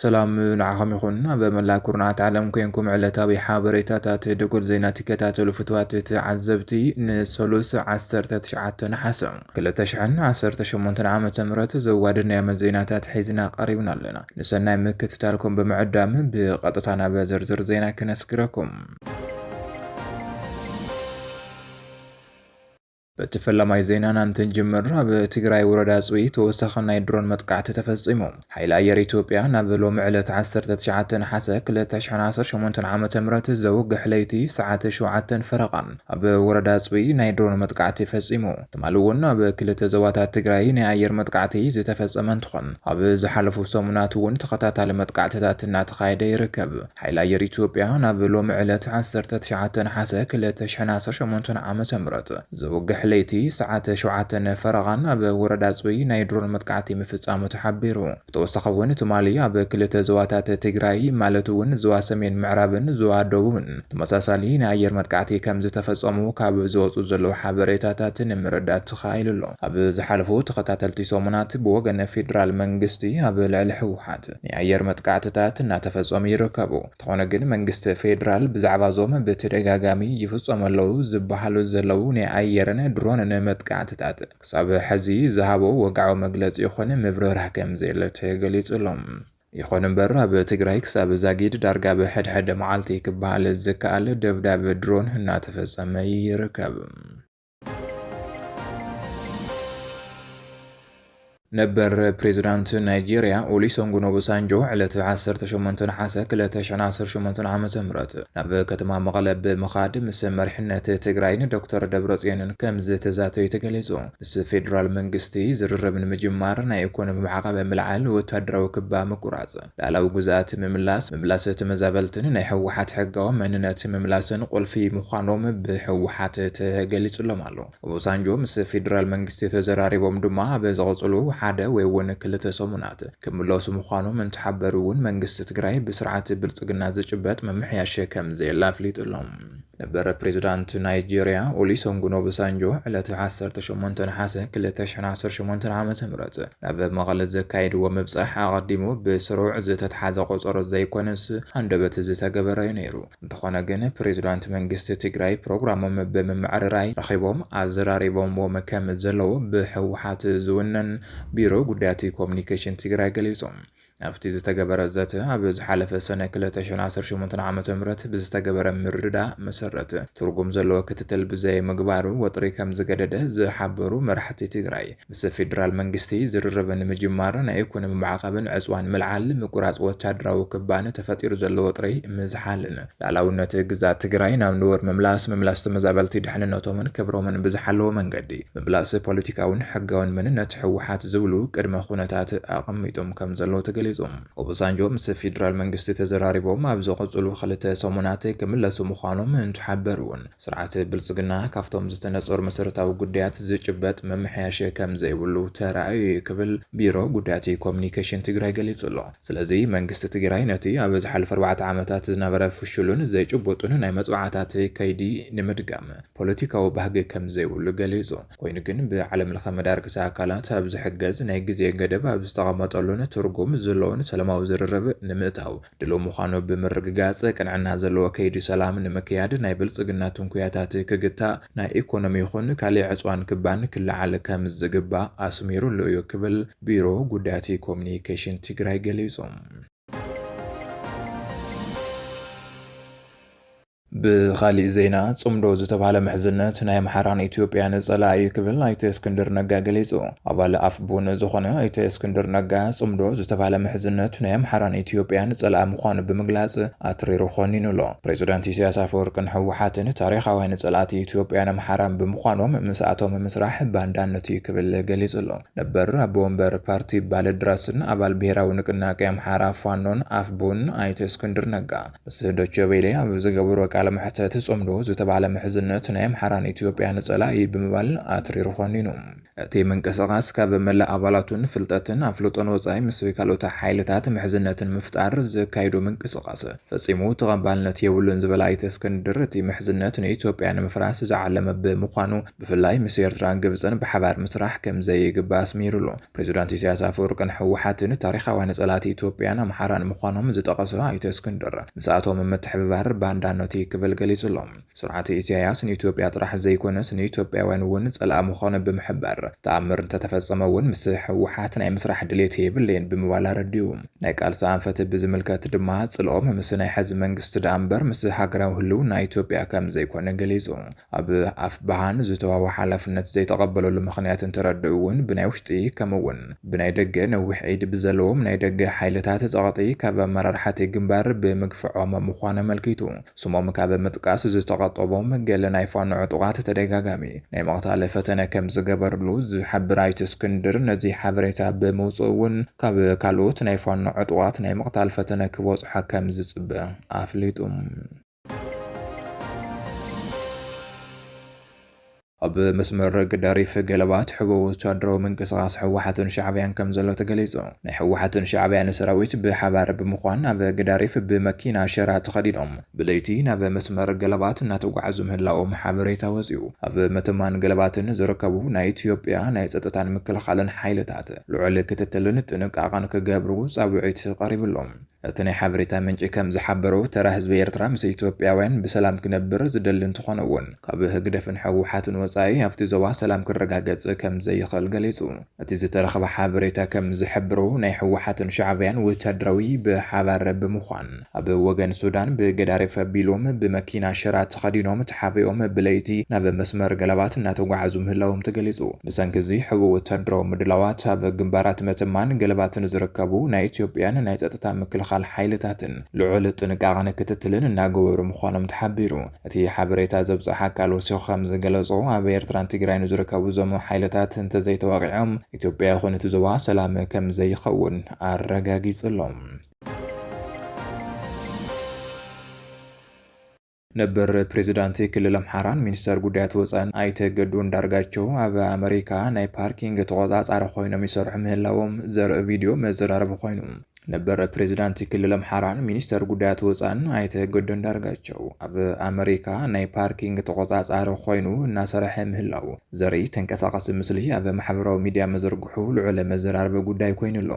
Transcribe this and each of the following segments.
ሰላም ንዓኸም ይኹን በመላ ኩርናዓት ዓለም ኮይንኩም ዕለታዊ ሓበሬታታት ደጎል ዜና ትከታተሉ ፍትዋት ተዓዘብቲ ንሰሉስ 19 ነሓሰ 2018 ዓመተ ምህረት ዘዋድና ዜናታት ሒዝና ቀሪብና ኣለና ንሰናይ ምክትታልኩም በመዕዳም ብቐጥታ ናብ ዝርዝር ዜና ክነስግረኩም በተፈለማይ ዜናና እንተንጀምር በትግራይ ወረዳ ጽዊ ተወሰኸና ድሮን መጥቃዕቲ ተፈጽሞ ኃይል አየር ኢትዮጵያ ናብ ሎሚ ዕለት 19 ነሓሰ 2018 ዓመተ ምህረት ዘውግሕ ለይቲ ሰዓት 7 ፈረቓን ኣብ ወረዳ ጽዊ ናይ ድሮን መጥቃዕቲ ፈጽሞ ተማልወና በክልተ ዘዋታት ትግራይ ናይ አየር መጥቃዕቲ ዝተፈጸመ እንትኾን ኣብ ዝሓለፉ ሰሙናት እውን ተኸታታሊ መጥቃዕትታት እናተኻየደ ይርከብ ኃይል አየር ኢትዮጵያ ናብ ሎሚ ዕለት 19 ነሓሰ 2018 ዓመተ ምህረት ዘውግሕ ለይቲ ሰዓት 7 ፈረቓን ኣብ ወረዳ ጽዊ ናይ ድሮን መጥቃዕቲ ምፍጻሙ ተሓቢሩ ብተወሳኺ እውን ትማሊ ኣብ ክልተ ዘዋታት ትግራይ ማለት እውን ዘዋ ሰሜን ምዕራብን ዘዋ ደቡብን ተመሳሳሊ ናይ አየር መጥቃዕቲ ከም ዝተፈጸሙ ካብ ዝወፁ ዘለዉ ሓበሬታታት ንምርዳእ ተኻኢሉ ኣሎ ኣብ ዝሓለፉ ተኸታተልቲ ሰሙናት ብወገን ፌደራል መንግስቲ ኣብ ልዕሊ ህወሓት ናይ አየር መጥቃዕትታት እናተፈጸሙ ይርከቡ ተኾነ ግን መንግስቲ ፌደራል ብዛዕባ ዞም ብተደጋጋሚ ይፍጸመለዉ ዝበሃሉ ዘለዉ ናይ አየርን ድሮን መጥቃዕትታት ክሳብ ሕዚ ዝሃቦ ወግዓዊ መግለፂ ይኹን ምብርራህ ከም ዘየለ ተገሊጹሎም ይኹን እምበር ኣብ ትግራይ ክሳብ ዛጊድ ዳርጋ ብሕድሕድ መዓልቲ ክበሃል ዝከኣል ደብዳብ ድሮን እናተፈጸመ ይርከብ ነበር ፕሬዝዳንት ናይጄሪያ ኦሉሴጉን ኦባሳንጆ ዕለት 18 ነሓሰ 2018 ዓመተ ምህረት ናብ ከተማ መቐለ ብምኻድ ምስ መሪሕነት ትግራይን ዶክተር ደብረጽዮንን ከም ዝተዛተዩ ተገሊጹ ምስ ፌደራል መንግስቲ ዝርርብ ንምጅማር ናይ ኢኮኖሚ ማዕቀብ ምልዓል ወታደራዊ ክባ ምቁራጽ ላዕለዋይ ግዛት ምምላስ ተመዛበልትን ናይ ህወሓት ሕጋዊ መንነት ምምላስን ቁልፊ ምዃኖም ብህወሓት ተገሊጹሎም ኣሎ ኦባሳንጆ ምስ ፌደራል መንግስቲ ተዘራሪቦም ድማ በዘቕጽሉ ሓደ ወይ ወነ ክልተ ሰሙናት ክምለሱ ምዃኖም እንትሓበሩ እውን መንግስቲ ትግራይ ብስርዓት ብልጽግና ዝጭበጥ መምሕያሽ ከም ዘየላፍሊጥሎም ነበር ፕሬዝዳንት ናይጄሪያ ኦሉሴጉን ኦባሳንጆ ዕለት 18 ነሓሰ 2018 ዓመተ ምህረት ናብ መቐለ ዘካየድዎ ምብጻሕ ኣቐዲሙ ብስሩዕ ዝተተሓዘ ቆጸሮ ዘይኮነስ አንደበት ዝተገበረ ነይሩ እንተኾነ ግን ፕሬዝዳንት መንግስቲ ትግራይ ፕሮግራሞም ብምምዕርራይ ረኺቦም ኣዘራሪቦም ከም ዘለዉ ብህወሓት ዝውነን ቢሮ ጉዳያት ኮሙኒኬሽን ትግራይ ገሊጾም ኣብቲ ዝተገበረ ዘተ ኣብ ዝሓለፈ ሰነ 2018 ዓመተ ምህረት ብዝተገበረ ምርዳ መሰረት ትርጉም ዘለዎ ክትትል ብዘይ ምግባሩ ወጥሪ ከም ዝገደደ ዝሓበሩ መራሕቲ ትግራይ ምስ ፌደራል መንግስቲ ዝርርብ ንምጅማር ናይ ኢኮኖሚ ማዕቀብን ዕፅዋን ምልዓል ምቁራጽ ወታደራዊ ክባን ተፈጢሩ ዘሎ ወጥሪ ምዝሓልን ላዕላውነት ግዛት ትግራይ ናብ ንወር ምምላስ ተመዛበልቲ ድሕንነቶምን ክብሮምን ብዝሓለዎ መንገዲ ምምላስ ፖለቲካውን ሕጋውን መንነት ህወሓት ዝብሉ ቅድመ ኩነታት ኣቐሚጦም ከም ዘለዎ ተገሊጹ ኦባሳንጆ ምስ ፌደራል መንግስቲ ተዘራሪቦም ኣብ ዝቕጽሉ ክልተ ሰሙናት ክምለሱ ምዃኖም እንትሓበሩን ስርዓት ብልጽግና ካብቶም ዝተነጸሩ መሰረታዊ ጉዳያት ዝጭበጥ መምሕያሽ ከም ዘይብሉ ተራእዩ ክብል ቢሮ ጉዳያት ኮሙኒኬሽን ትግራይ ገሊጹ ኣሎ ስለዚ መንግስቲ ትግራይ ነቲ ኣብ ዝሓለፈ 4 ዓመታት ዝነበረ ፍሽሉን ዘይጭበጡን ናይ መጽዋዕታት ከይዲ ንምድጋም ፖለቲካዊ ባህጊ ከም ዘይብሉ ገሊጹ ኮይኑ ግን ብዓለም ለኸ መዳርግቲ ኣካላት ኣብ ዝሕገዝ ናይ ግዜ ገደብ ኣብ ዝተቐመጠሉን ትርጉም ዘለውን ሰላማዊ ዝርርብ ንምእታው ድሎ ምዃኑ ብምርግጋጽ ቅንዕና ዘለዎ ከይዲ ሰላም ንምክያድ ናይ ብልጽግና ትንኩያታት ክግታ ናይ ኢኮኖሚ ይኹን ካልእ ዕፅዋን ክባን ክለዓል ከም ዝግባእ ኣስሚሩ ኣሎ ክብል ቢሮ ጉዳያት ኮሙኒኬሽን ትግራይ ገሊጾም بخالي زينا صمدو زتبعال محزنات ناي محران إثيوبيا نزلا أي كبل أيت اسكندر نجا جليزو أبال أفبون زخنة أيت اسكندر نجا صمدو زتبعال محزنات ناي محران إثيوبيا نزلا مخان بمجلس أتري روخاني نلا بريزيدنت سياسة فوركن حوحاتن تاريخ وين نزلات إثيوبيا محران بمخانهم مساعتهم مسرح باندان نتي كبل جليزو نبر بومبر بارتي بالدراسن أبال بيرا ونكنا كام حرا فانون أفبون أيت اسكندر نجا بس دوتشو بيلي أبو زجبرو كلام ምሕተት ጽምዶ ዝተባለ ምሕዝነት ናይ ኣምሓራን ኢትዮጵያን ጸላኢ ብምባል ኣትሪሩ ኾኒኑ እቲ ምንቅስቓስ ካብ መላእ ኣባላቱን ፍልጠትን ኣፍልጦን ወጻኢ ምስ ካልኦት ሓይልታት ምሕዝነትን ምፍጣር ዘካይዱ ምንቅስቓስ ፈጺሙ ተቐባልነት የብሉን ዝበላ ኣይተስክንድር እቲ ምሕዝነት ንኢትዮጵያ ንምፍራስ ዝዓለመ ብምዃኑ ብፍላይ ምስ ኤርትራን ግብፅን ብሓባር ምስራሕ ከም ዘይግባእ ኣስሚሩሉ ፕሬዚዳንት ኢሳያስ ኣፈወርቅን ሕወሓትን ታሪኻውያን ጸላእቲ ኢትዮጵያን ኣምሓራን ምዃኖም ዝጠቐሰ ኣይተስክንድር ምስኣቶም ምትሕብባር ባንዳነቲ ክብል ገሊጹሎም ስርዓት ኢሳያስ ንኢትዮጵያ ጥራሕ ዘይኮነስ ንኢትዮጵያውያን እውን ጸላእ ምዃኑ ብምሕባር ተኣምር እንተተፈጸመ እውን ምስ ሕወሓት ናይ ምስራሕ ድሌት የብልን ብምባል ረዲኡ ናይ ቃልሲ ኣንፈት ብዝምልከት ድማ ጽልኦም ምስ ናይ ሕዚ መንግስቲ ዳእምበር ምስ ሃገራዊ ህልውና ኢትዮጵያ ከም ዘይኮነ ገሊጹ ኣብ ኣፍ ባሃን ዝተዋወ ሓላፍነት ዘይተቐበለሉ ምኽንያት እንተረድኡ እውን ብናይ ውሽጢ ከምኡውን ብናይ ደገ ነዊሕ ዒድ ብዘለዎም ናይ ደገ ሓይልታት ጸቕጢ ካብ ኣመራርሓቲ ግንባር ብምግፍዖም ምዃነ መልኪቱ ስሞም ካብ ምጥቃስ ዝተቐጠቦም ገለ ናይ ፋኖ ዕጡቓት ተደጋጋሚ ናይ መቕታለ ፈተነ ከም ዝገበርሉ ዝሓብር ኣይተስክንድር ነዚ ሓበሬታ ብምውፅእ እውን ካብ ካልኦት ናይ ፋኖ ዕጡቓት ናይ መቕታል ፈተነ ክበጽሖ ከም ዝጽበ ኣፍሊጡ ኣብ መስመር ገዳሪፍ ገለባት ሕቡብ ወታደራዊ ምንቅስቓስ ሕወሓትን ሻዕብያን ከም ዘሎ ተገሊጹ ናይ ሕወሓትን ሻዕብያን ሰራዊት ብሓባር ብምዃን ኣብ ገዳሪፍ ብመኪና ሸራ ተኸዲኖም ብለይቲ ናብ መስመር ገለባት እናተጓዓዙ ምህላኦም ሓበሬታ ወፂኡ ኣብ መተማን ገለባትን ዝርከቡ ናይ ኢትዮጵያ ናይ ጸጥታን ምክልኻልን ሓይልታት ልዑል ክትትልን ጥንቃቐን ክገብሩ ጻውዒት ቀሪብሎም እቲ ናይ ሓበሬታ ምንጪ ከም ዝሓበሩ ተራ ህዝቢ ኤርትራ ምስ ኢትዮጵያውያን ብሰላም ክነብር ዝደሊ እንትኾነ እውን ካብ ህግደፍን ሕወሓትን ወጻኢ ኣብቲ ዞባ ሰላም ክረጋገጽ ከም ዘይኽእል ገሊጹ እቲ ዝተረኸበ ሓበሬታ ከም ዝሕብሩ ናይ ሕወሓትን ሻዕብያን ወታደራዊ ብሓባር ብምዃን ኣብ ወገን ሱዳን ብገዳሪፍ ኣቢሎም ብመኪና ሸራ ተኸዲኖም ተሓቢኦም ብለይቲ ናብ መስመር ገለባት እናተጓዓዙ ምህላዎም ተገሊጹ ብሰንኪ እዚ ሕቡብ ወታደራዊ ምድላዋት ኣብ ግንባራት መተማን ገለባትን ዝርከቡ ናይ ኢትዮጵያን ናይ ጸጥታ ምክልኻል ሓይልታትን ልዑል ጥንቃቐን ክትትልን እናገበሩ ምዃኖም ተሓቢሩ እቲ ሓበሬታ ዘብጽሕ ኣካል ወሲኹ ከም ዝገለጾ ኣብ ኤርትራን ትግራይን ዝርከቡ ዞም ሓይልታት እንተዘይተዋቂዖም ኢትዮጵያ ይኹን እቲ ዞባ ሰላም ከም ዘይኸውን ኣረጋጊጹሎም ነበር ፕሬዚዳንት ክልል ኣምሓራን ሚኒስተር ጉዳያት ወጻኢን ኣይተ ገዱ አንዳርጋቸው ኣብ ኣሜሪካ ናይ ፓርኪንግ ተቆጻጻሪ ኮይኖም ይሰርሑ ምህላዎም ዘርኢ ቪድዮ መዘራረቢ ኮይኑ ነበር ፕሬዚዳንት ክልል ኣምሓራን ሚኒስተር ጉዳያት ወጻኢን ኣይተ ገዱ አንዳርጋቸው ኣብ ኣሜሪካ ናይ ፓርኪንግ ተቆጻጻሪ ኮይኑ እናሰርሐ ምህላው ዘርኢ ተንቀሳቓሲ ምስሊ ኣብ ማሕበራዊ ሚድያ መዘርግሑ ልዑል መዘራረቢ ጉዳይ ኮይኑሎ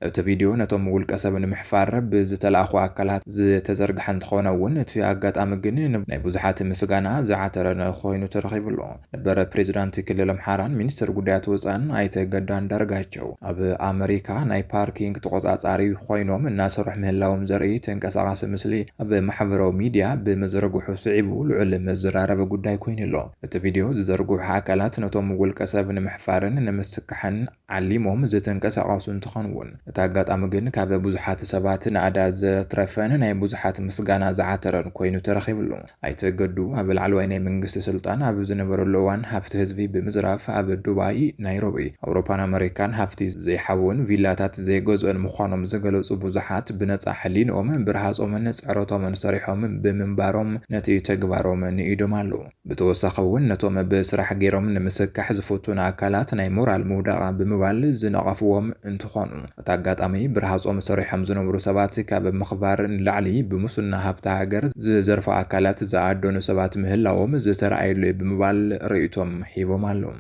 እቲ ቪድዮ ነቶም ውልቀ ሰብ ንምሕፋር ብዝተላእኹ ኣካላት ዝተዘርግሐ እንትኾነ እውን እቲ ኣጋጣሚ ግን ናይ ብዙሓት ምስጋና ዝዓተረ ኮይኑ ተረኺቡሎ ነበር ፕሬዚዳንት ክልል ኣምሓራን ሚኒስተር ጉዳያት ወጻኢን ኣይተ ገዱ አንዳርጋቸው ኣብ ኣሜሪካ ናይ ፓርኪንግ ተቆጻጻሪ ኮይኖም እናሰርሑ ምህላዎም ዘርኢ ተንቀሳቓሲ ምስሊ ኣብ ማሕበራዊ ሚድያ ብመዘርግሑ ስዒቡ ልዑል መዘራረቢ ጉዳይ ኮይኑሎ እቲ ቪድዮ ዝዘርግሑ ኣካላት ነቶም ውልቀ ሰብ ንምሕፋርን ንምስካሕን ዓሊሞም ዝተንቀሳቐሱ እንትኾኑ እውን እቲ ኣጋጣሚ ግን ካብ ብዙሓት ሰባት ንኣዳ ዘትረፈን ናይ ብዙሓት ምስጋና ዝዓተረን ኮይኑ ተረኺቡሎ ኣይተ ገዱ ኣብ ላዕለዋይ ናይ መንግስቲ ስልጣን ኣብ ዝነበረሉ እዋን ሃብቲ ህዝቢ ብምዝራፍ ኣብ ዱባይ ናይሮቢ ኣውሮፓን ኣሜሪካን ሃብቲ ዘይሓውን ቪላታት ዘይገዝኡን ምዃኖም ዝገለጹ ብዙሓት ብነጻ ሕሊንኦም ብርሃጾምን ፅዕረቶምን ሰሪሖም ብምንባሮም ነቲ ተግባሮም ንኢዶም ኣሎ ብተወሳኺ እውን ነቶም ብስራሕ ገይሮም ንምስካሕ ዝፈቱን ኣካላት ናይ ሞራል ምውዳቕ ብምባል ዝነቐፍዎም እንትኾኑ እቲ ኣጋጣሚ ብርሃጾም ሰሪሖም ዝነብሩ ሰባት ካብ ምኽባር ንላዕሊ ብሙስና ሃብቲ ሃገር ዝዘርፉ ኣካላት ዝኣደኑ ሰባት ምህላዎም ዝተረኣየሉ ብምባል ርእይቶም ሂቦም ኣለው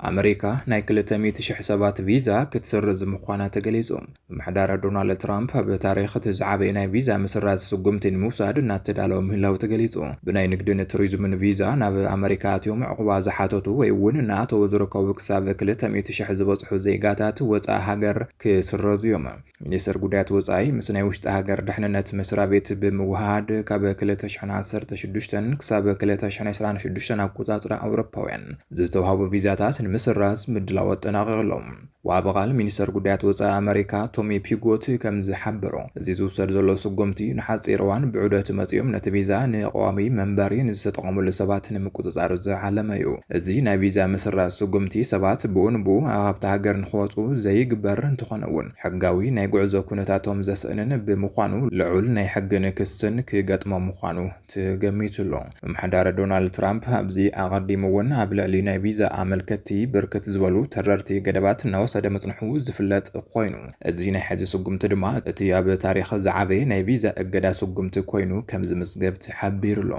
ኣሜሪካ ናይ 200,000 ሰባት ቪዛ ክትሰርዝ ምዃና ተገሊጹ ምሕዳር ዶናልድ ትራምፕ ኣብ ታሪኽ እቲ ዝዓበየ ናይ ቪዛ ምስራዝ ስጉምቲ ንምውሳድ እናተዳለወ ምህላው ተገሊጹ ብናይ ንግድን ቱሪዝምን ቪዛ ናብ ኣሜሪካ ኣትዮም ዕቁባ ዝሓተቱ ወይ እውን እናኣተው ዝርከቡ ክሳብ 200,000 ዝበጽሑ ዜጋታት ወጻኢ ሃገር ክስረዙ እዮም ሚኒስተር ጉዳያት ወጻኢ ምስ ናይ ውሽጢ ሃገር ድሕንነት መስሪያ ቤት ብምውሃድ ካብ 2016 ክሳብ 2026 ኣቆጻጽራ ኣውሮፓውያን ዝተዋህቡ ቪዛታት ምስራዝ ምድላው አጠናቀቅሎም وابغال ሚኒስተር ጉዳያት ወፃኢ ኣሜሪካ ቶሚ ፒጎት ከም ዝሓበሮ እዚ ዝውሰድ ዘሎ ስጉምቲ ንሓፂር እዋን ብዑደት መፂኦም ነቲ ቪዛ ንቋሚ መንበሪ ንዝተጠቐምሉ ሰባት ንምቁፅጻር ዝዓለመ እዩ። እዚ ናይ ቪዛ ምስራዝ ስጉምቲ ሰባት ብኡንብኡ ኣብታ ሃገር ንኽወፁ ዘይግበር እንትኾነ እውን ሕጋዊ ናይ ጉዕዞ ኩነታቶም ዘስእንን ብምዃኑ ልዑል ናይ ሕግን ክስን ክገጥሞም ምዃኑ ትገሚቱሎ። ምምሕዳር ዶናልድ ትራምፕ ኣብዚ ኣቐዲሙ እውን ኣብ ልዕሊ ናይ ቪዛ ኣመልከቲ ብርክት ዝበሉ ተረርቲ ገደባት እናወሰደ መፅንሑ ዝፍለጥ ኮይኑ እዚ ናይ ሕዚ ስጉምቲ ድማ እቲ ኣብ ታሪኽ ዝዓበየ ናይ ቪዛ እገዳ ስጉምቲ ኮይኑ ከም ዝምዝገብ ተሓቢሩሎ።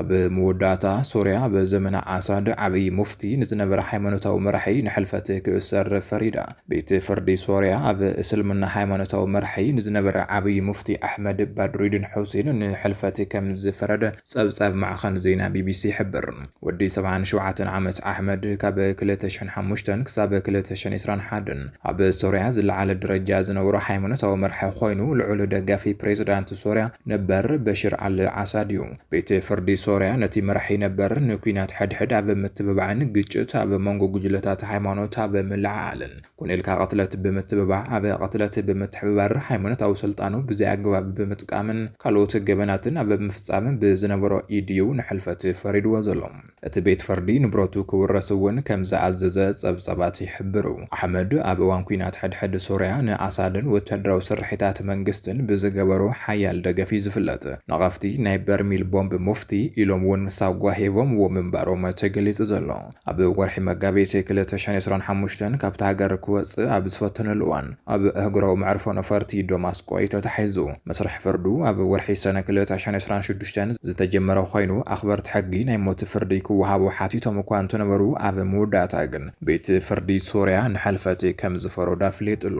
ኣብ መወዳእታ ሶርያ በዘመነ ኣሳድ ዓብይ ሙፍቲ ንዝነበረ ሃይማኖታዊ መራሒ ንሕልፈት ክእሰር ፈሪዳ። ቤት ፍርዲ ሶርያ ኣብ እስልምና ሃይማኖታዊ መራሒ ንዝነበረ ዓብይ ሙፍቲ ኣሕመድ ባድሩዲን ሑሴን ንሕልፈት ከም ዝፈረደ ጸብጻብ ማዕኸን ዜና ቢቢሲ ይሕብር። ወዲ 77 ዓመት ኣሕመድ ካብ 2005 ክሳብ 2021 ኣብ ሶርያ ዝለዓለ ደረጃ ዝነበረ ሃይማኖታዊ መራሒ ኮይኑ ልዑል ደጋፊ ፕሬዝዳንት ሶርያ ነበር በሽር አልዓሳድ እዩ። ቤት ፍርዲ ሶርያ ነቲ መራሒ ነበር ንኩናት ሕድሕድ ኣብ ምትብባዕን ግጭት ኣብ መንጎ ጉጅለታት ሃይማኖት ኣብ ምልዓዓልን ኩነልካ ቀትለት ብምትብባዕ ኣብ ቀትለት ብምትሕብባር ሃይማኖታዊ ስልጣኑ ብዘይ ኣገባብ ብምጥቃምን ካልኦት ገበናትን ኣብ ምፍጻምን ብዝነበሮ ኢድዩ ንሕልፈት ፈሪድዎ ዘሎ። እቲ ቤት ፍርዲ ንብረቱ ክውረስ እውን ከም ዝኣዘዘ ጸብጻባት ይሕብሩ። ኣሕመድ ኣብ እዋን ኩናት ሕድሕድ ሶርያ ንኣሳድን ወተሃደራዊ ስርሒታት መንግስትን ብዝገበሩ ሓያል ደገፊ ዝፍለጥ ነቐፍቲ ናይ በርሚል ቦምብ ሙፍቲ ኢሎም እውን ሳጓ ሂቦም ምንባሮም ተገሊጹ ዘሎ። ኣብ ወርሒ መጋቢት 2025 ካብቲ ሃገር ክወፅእ ኣብ ዝፈተነሉ እዋን ኣብ እግራዊ መዕርፎ ነፈርቲ ዶማስቆ ተታሒዙ። መስርሕ ፍርዱ ኣብ ወርሒ ሰነ 2026 ዝተጀመረ ኮይኑ ኣኽበርቲ ሕጊ ናይ ሞት ፍርዲ ክወሃቡ ሓቲቶም እኳ እንትነበሩ ኣብ መወዳእታ ግን ቤት ፍርዲ ሶርያ ንሕልፈት ከም ዝፈረዶ ኣፍሊጡሎ።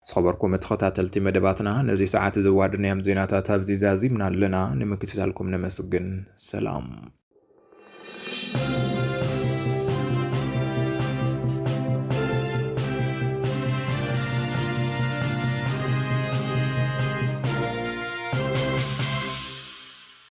صخبركم تخطاتلتي مدباتنا نزي ساعات زوادنا يم زيناتا تابزي زازي من لنا نمكتسالكم نمسجن سلام.